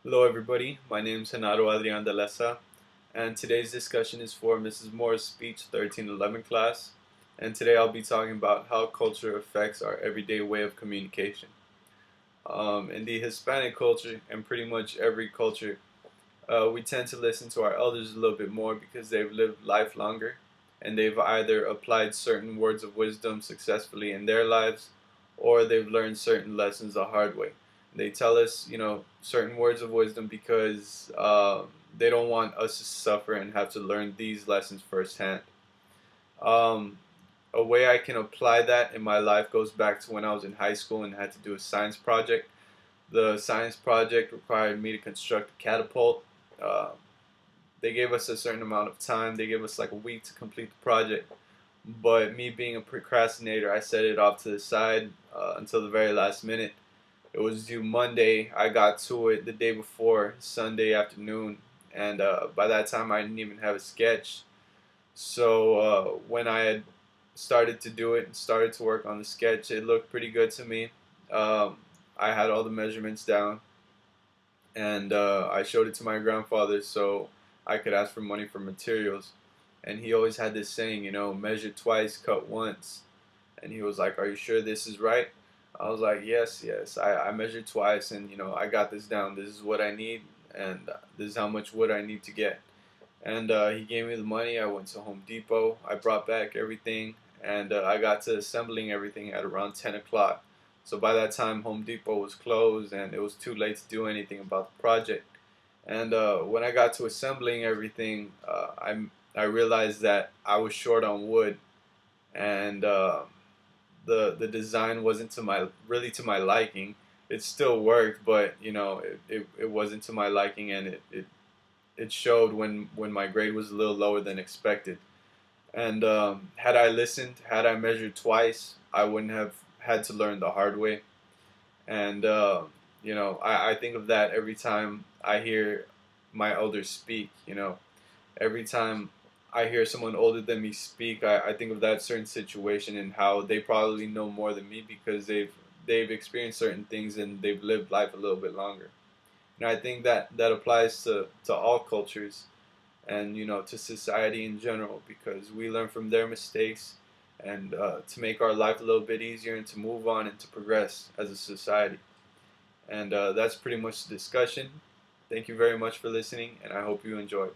Hello everybody, my name is Genaro Adrian de Lessa, and today's discussion is for Mrs. Moore's speech 1311 class, and today I'll be talking about how culture affects our everyday way of communication. In the Hispanic culture, and pretty much every culture, we tend to listen to our elders a little bit more because they've lived life longer, and they've either applied certain words of wisdom successfully in their lives, or they've learned certain lessons the hard way. They tell us, certain words of wisdom because they don't want us to suffer and have to learn these lessons firsthand. Um, a way I can apply that in my life goes back to when I was in high school and had to do a science project. The science project required me to construct a catapult. Uh, they gave us a certain amount of time. They gave us like a week to complete the project. But me being a procrastinator, I set it off to the side until the very last minute. It was due Monday. I got to it the day before, Sunday afternoon, and by that time I didn't even have a sketch. So when I had started to do it and started to work on the sketch, it looked pretty good to me. Um, I had all the measurements down, and I showed it to my grandfather so I could ask for money for materials. And he always had this saying, measure twice, cut once. And he was like, "Are you sure this is right?" I was like, "Yes, yes. I measured twice, and I got this down. This is what I need, and this is how much wood I need to get." And he gave me the money. I went to Home Depot. I brought back everything, and I got to assembling everything at around 10 o'clock. So by that time, Home Depot was closed, and it was too late to do anything about the project. And when I got to assembling everything, I realized that I was short on wood, and the design wasn't to my liking. It still worked, but it wasn't to my liking, and it showed when my grade was a little lower than expected. And had I listened, had I measured twice, I wouldn't have had to learn the hard way. And I think of that every time I hear my elders speak. Every time I hear someone older than me speak, I think of that certain situation and how they probably know more than me because they've experienced certain things and they've lived life a little bit longer. And I think that applies to all cultures and to society in general because we learn from their mistakes and to make our life a little bit easier and to move on and to progress as a society. And that's pretty much the discussion. Thank you very much for listening, and I hope you enjoyed.